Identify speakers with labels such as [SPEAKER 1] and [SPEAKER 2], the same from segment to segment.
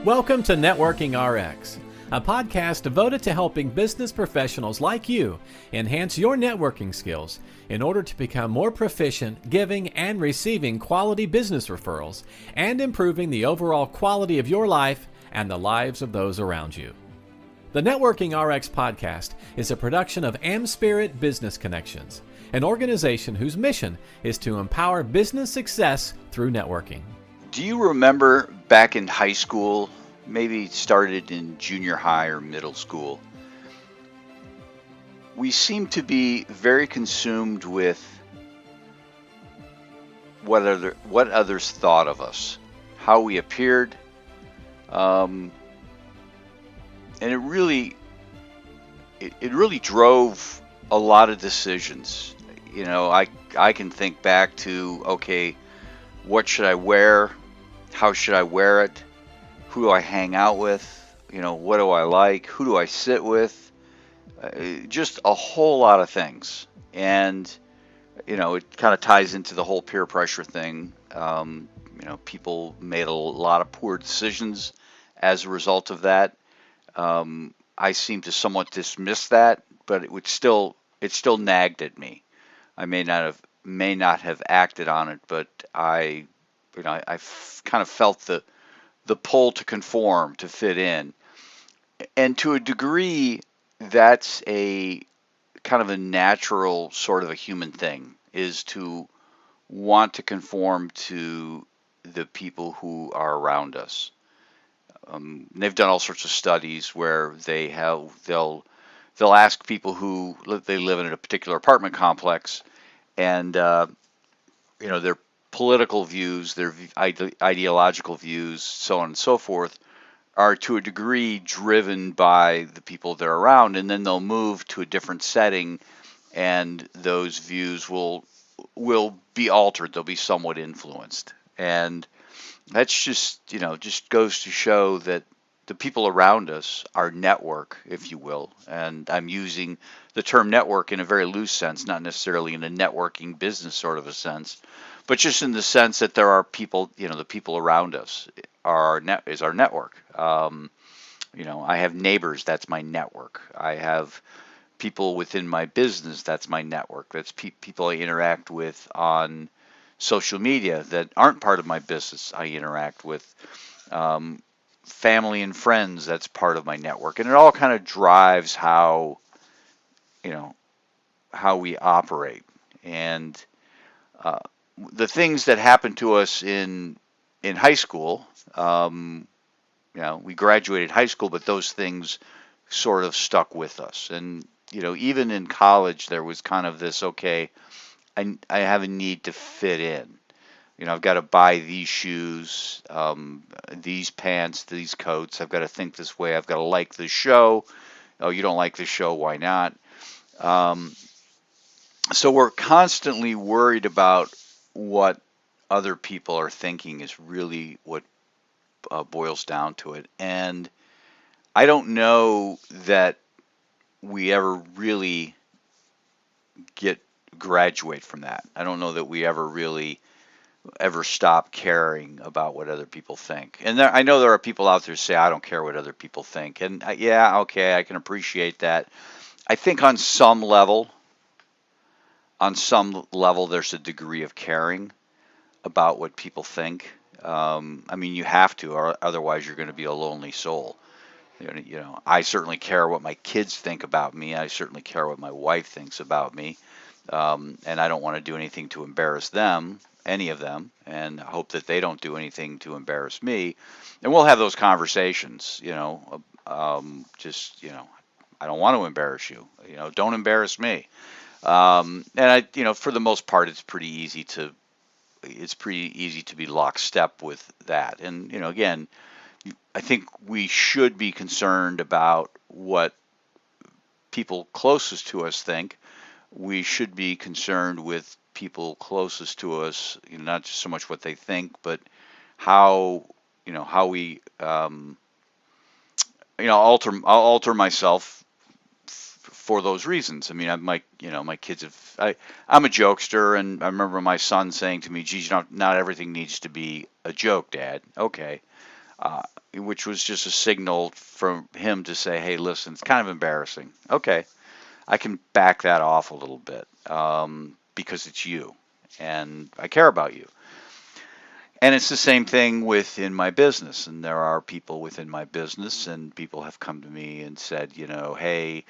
[SPEAKER 1] Welcome to Networking RX, a podcast devoted to helping business professionals like you enhance your networking skills in order to become more proficient giving and receiving quality business referrals and improving the overall quality of your life and the lives of those around you. The Networking RX podcast is a production of AmSpirit Business Connections, an organization whose mission is to empower business success through networking.
[SPEAKER 2] Do you remember back in high school, maybe started in junior high or middle school, we seemed to be very consumed with what others thought of us, how we appeared, and it really drove a lot of decisions. You know, I can think back to, okay, what should I wear? How should I wear it? Who do I hang out with? You know, what do I like? Who do I sit with? Just a whole lot of things. And, you know, it kind of ties into the whole peer pressure thing. You know, people made a lot of poor decisions as a result of that. I seem to somewhat dismiss that, but it still nagged at me. I may not have acted on it, but I kind of felt the pull to conform, to fit in. And to a degree, that's a kind of a natural sort of a human thing, is to want to conform to the people who are around us. They've done all sorts of studies where they'll ask people who they live in a particular apartment complex, and you know, their political views, their ideological views, so on and so forth, are to a degree driven by the people they're around, and then they'll move to a different setting, and those views will be altered. They'll be somewhat influenced, and that's just goes to show that the people around us, our network, if you will, and I'm using the term network in a very loose sense, not necessarily in a networking business sort of a sense, but just in the sense that there are people, you know, the people around us is our network. You know, I have neighbors, that's my network. I have people within my business, that's my network. That's people I interact with on social media that aren't part of my business, I interact with. Family and friends, that's part of my network. And it all kind of drives how we operate. And the things that happened to us in high school, you know, we graduated high school, but those things sort of stuck with us. And, you know, even in college, there was kind of this, okay, I have a need to fit in. You know, I've got to buy these shoes, these pants, these coats. I've got to think this way. I've got to like this show. Oh, you don't like this show, why not? So we're constantly worried about what other people are thinking is really what boils down to it. And I don't know that we ever really graduate from that. I don't know that we ever stop caring about what other people think. And I know there are people out there who say, I don't care what other people think. And yeah, okay, I can appreciate that. I think on some level, there's a degree of caring about what people think. I mean, you have to, or otherwise you're going to be a lonely soul. You know, I certainly care what my kids think about me. I certainly care what my wife thinks about me. And I don't want to do anything to embarrass them, any of them, and hope that they don't do anything to embarrass me. And we'll have those conversations, you know, just, you know, I don't want to embarrass you, you know, don't embarrass me. And you know, for the most part, it's pretty easy to be lockstep with that. And, you know, again, I think we should be concerned about what people closest to us think. We should be concerned with people closest to us, you know, not just so much what they think, but how we, I'll alter myself for those reasons. I mean, my kids I'm a jokester, and I remember my son saying to me, geez, not everything needs to be a joke, Dad. Okay. uh, which was just a signal from him to say, hey, listen, it's kind of embarrassing. Okay, I can back that off a little bit, because it's you and I care about you. And it's the same thing within my business. And there are people within my business, and people have come to me and said, hey,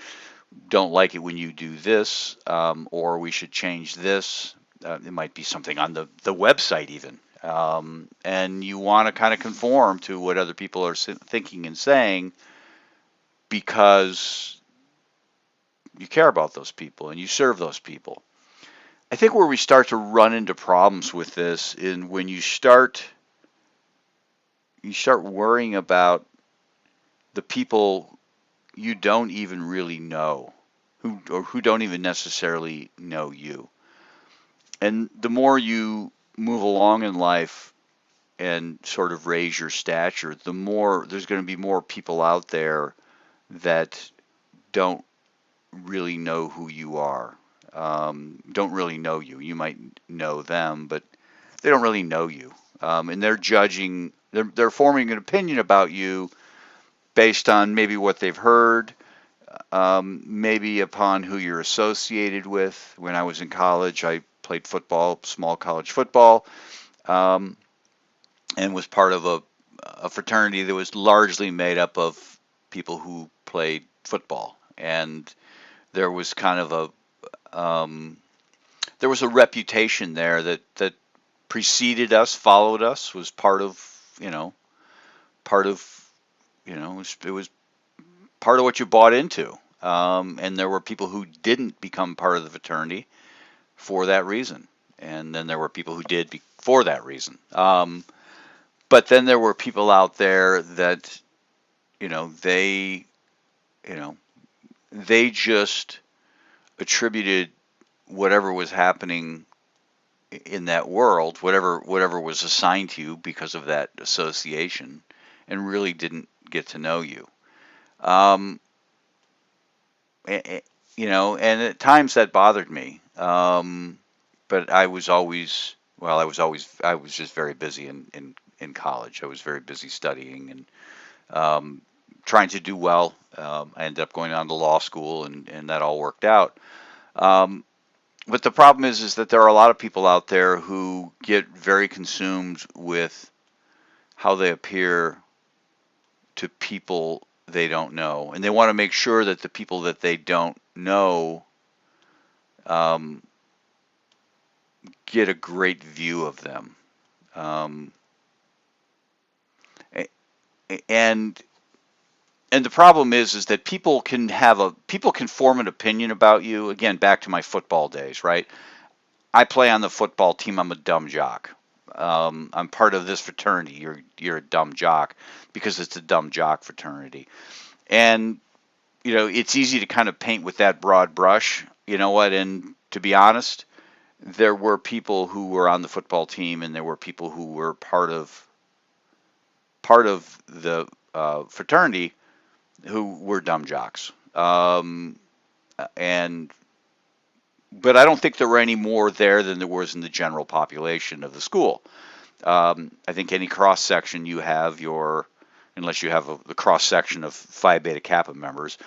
[SPEAKER 2] don't like it when you do this, or we should change this. It might be something on the website even. And you want to kind of conform to what other people are thinking and saying because you care about those people and you serve those people. I think where we start to run into problems with this is when you start worrying about the people you don't even really know, who don't even necessarily know you. And the more you move along in life and sort of raise your stature, the more there's going to be more people out there that don't really know who you are, don't really know you. You might know them, but they don't really know you. And they're judging, they're forming an opinion about you based on maybe what they've heard, maybe upon who you're associated with. When I was in college, I played football, small college football, um, and was part of a fraternity that was largely made up of people who played football. And there was kind of there was a reputation there that preceded us, followed us, was part of, part of, it was part of what you bought into. And there were people who didn't become part of the fraternity for that reason. And then there were people who did for that reason. But then there were people out there that, you know, they, you know, they just attributed whatever was happening in that world, whatever was assigned to you because of that association, and really didn't get to know you. Um, and at times that bothered me. But I was always, I was just very busy in college. I was very busy studying and trying to do well. I ended up going on to law school, and that all worked out. Um, but the problem is that there are a lot of people out there who get very consumed with how they appear to people they don't know, and they want to make sure that the people that they don't know um, get a great view of them. Um, and and the problem is that people can form an opinion about you. Again, back to my football days, right? I play on the football team. I'm a dumb jock. I'm part of this fraternity. You're a dumb jock because it's a dumb jock fraternity. And it's easy to kind of paint with that broad brush. You know what? And to be honest, there were people who were on the football team, and there were people who were part of the fraternity who were dumb jocks. And But I don't think there were any more there than there was in the general population of the school. I think any cross section you have unless you have the cross section of Phi Beta Kappa members,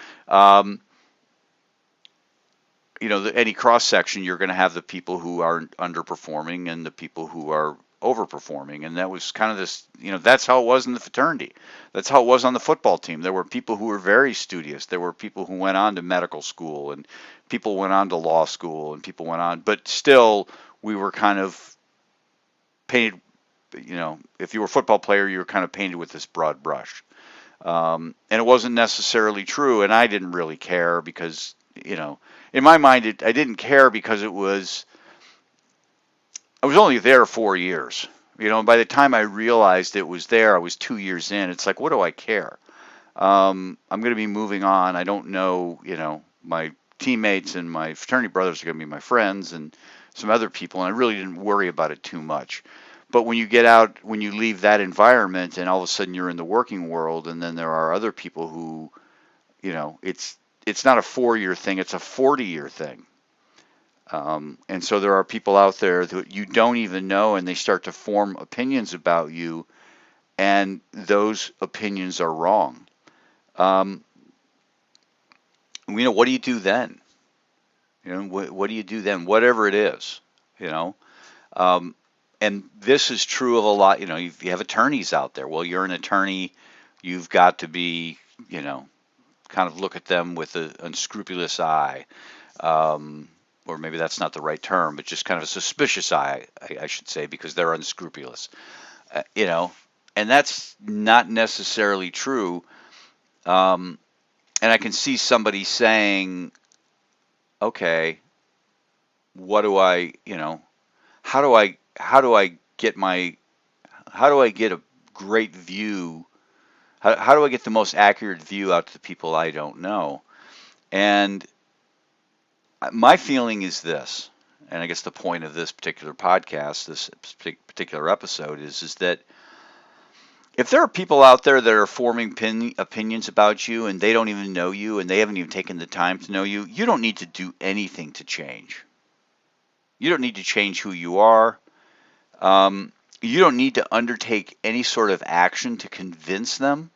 [SPEAKER 2] any cross section, you're going to have the people who are underperforming and the people who are overperforming. And that was kind of this, that's how it was in the fraternity. That's how it was on the football team. There were people who were very studious. There were people who went on to medical school, and people went on to law school, and people went on, but still we were kind of painted, if you were a football player, you were kind of painted with this broad brush. And it wasn't necessarily true. And I didn't really care because, in my mind, I didn't care because I was only there 4 years. By the time I realized it was there, I was 2 years in. It's like, what do I care? I'm going to be moving on. I don't know, my teammates and my fraternity brothers are going to be my friends and some other people, and I really didn't worry about it too much. But when you get out, when you leave that environment, and all of a sudden you're in the working world, and then there are other people who, it's not a 4-year thing, it's a 40-year thing. And so there are people out there that you don't even know, and they start to form opinions about you, and those opinions are wrong. Um, what do you do then? What do you do then? Whatever it is, you know. Um, and this is true of a lot. If you have attorneys out there, well, you're an attorney, you've got to be, you know, kind of look at them with an unscrupulous eye. Um, or maybe that's not the right term, but just kind of a suspicious eye, I should say, because they're unscrupulous. Uh, you know, and that's not necessarily true. Um, and I can see somebody saying, okay, what do I, how do I get my, how do I get a great view? How do I get the most accurate view out to the people I don't know? And my feeling is this, and I guess the point of this particular podcast, this particular episode is that if there are people out there that are forming opinions about you and they don't even know you and they haven't even taken the time to know you, you don't need to do anything to change. You don't need to change who you are. You don't need to undertake any sort of action to convince them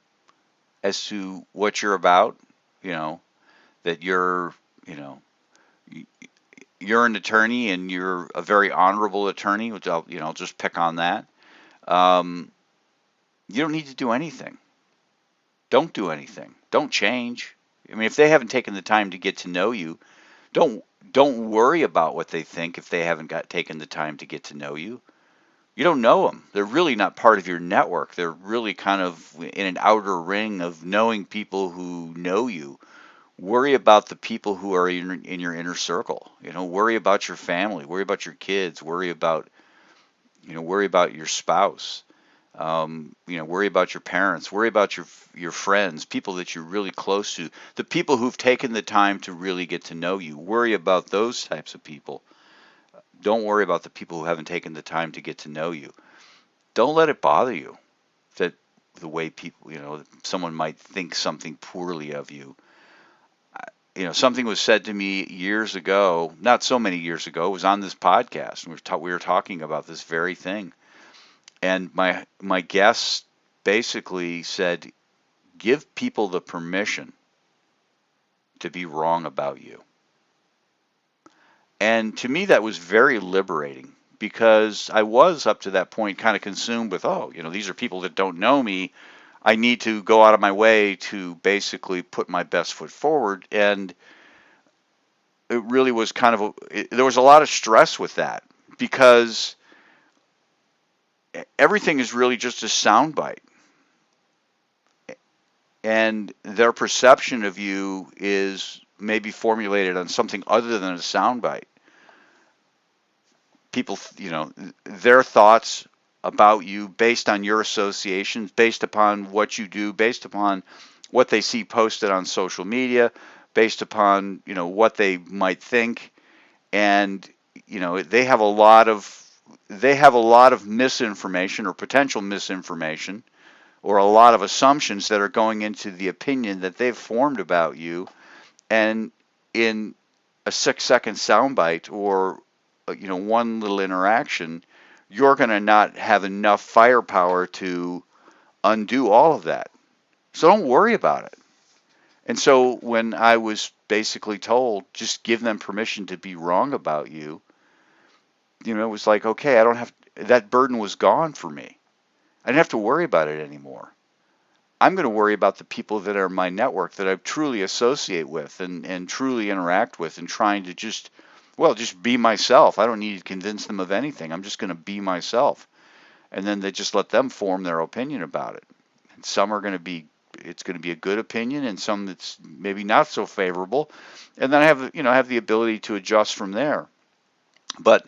[SPEAKER 2] as to what you're about. You know, that you know, you're an attorney and you're a very honorable attorney, which I'll just pick on that. Um, you don't need to do anything. Don't do anything. Don't change. I mean, if they haven't taken the time to get to know you, don't don't worry about what they think if they haven't taken the time to get to know you. You don't know them. They're really not part of your network. They're really kind of in an outer ring of knowing people who know you. Worry about the people who are in your inner circle. Worry about your family. Worry about your kids. Worry about your spouse. Worry about your parents. Worry about your friends, people that you're really close to, the people who've taken the time to really get to know you. Worry about those types of people. Don't worry about the people who haven't taken the time to get to know you. Don't let it bother you that the way people, someone might think something poorly of you. Something was said to me years ago, not so many years ago, it was on this podcast, and we were talking about this very thing. And my guest basically said, give people the permission to be wrong about you. And to me, that was very liberating because I was up to that point kind of consumed with, these are people that don't know me. I need to go out of my way to basically put my best foot forward. And it really was there was a lot of stress with that because everything is really just a soundbite. And their perception of you is maybe formulated on something other than a soundbite. People, their thoughts about you based on your associations, based upon what you do, based upon what they see posted on social media, based upon, what they might think. And, they have a lot of misinformation or potential misinformation or a lot of assumptions that are going into the opinion that they've formed about you. And in a 6-second soundbite or one little interaction, you're going to not have enough firepower to undo all of that. So don't worry about it. And so when I was basically told, just give them permission to be wrong about you, it was like, okay, that burden was gone for me. I didn't have to worry about it anymore. I'm going to worry about the people that are in my network that I truly associate with and truly interact with and trying to just be myself. I don't need to convince them of anything. I'm just going to be myself. And then they just let them form their opinion about it. And some are going to be, it's going to be a good opinion and some that's maybe not so favorable. And then I have the ability to adjust from there. But,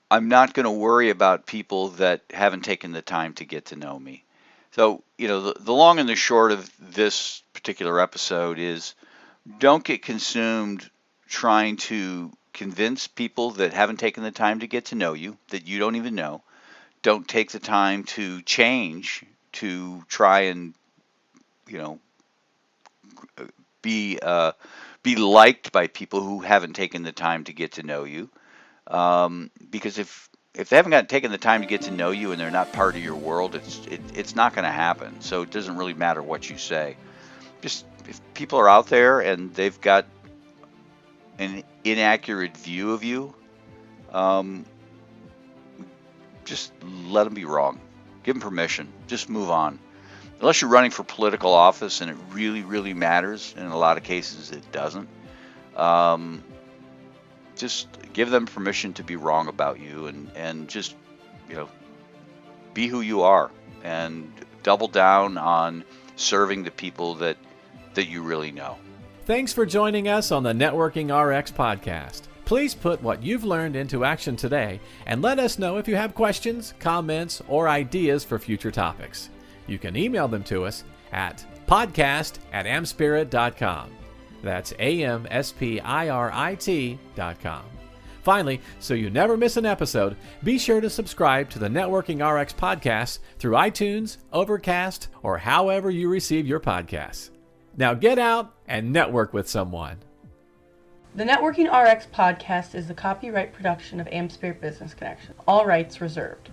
[SPEAKER 2] I'm not going to worry about people that haven't taken the time to get to know me. So, the long and the short of this particular episode is don't get consumed trying to convince people that haven't taken the time to get to know you, that you don't even know. Don't take the time to change, to try and, be liked by people who haven't taken the time to get to know you. Because if they haven't taken the time to get to know you and they're not part of your world, it's not going to happen. So it doesn't really matter what you say. Just if people are out there and they've got an inaccurate view of you, just let them be wrong. Give them permission. Just move on. Unless you're running for political office and it really, really matters, and in a lot of cases it doesn't, just give them permission to be wrong about you, and just, be who you are, and double down on serving the people that you really know.
[SPEAKER 1] Thanks for joining us on the Networking RX podcast. Please put what you've learned into action today and let us know if you have questions, comments, or ideas for future topics. You can email them to us at podcast@amspirit.com. That's AmSpirit.com. Finally, so you never miss an episode, be sure to subscribe to the Networking RX podcast through iTunes, Overcast, or however you receive your podcasts. Now get out and network with someone.
[SPEAKER 3] The Networking RX podcast is the copyright production of AmSpirit Business Connection. All rights reserved.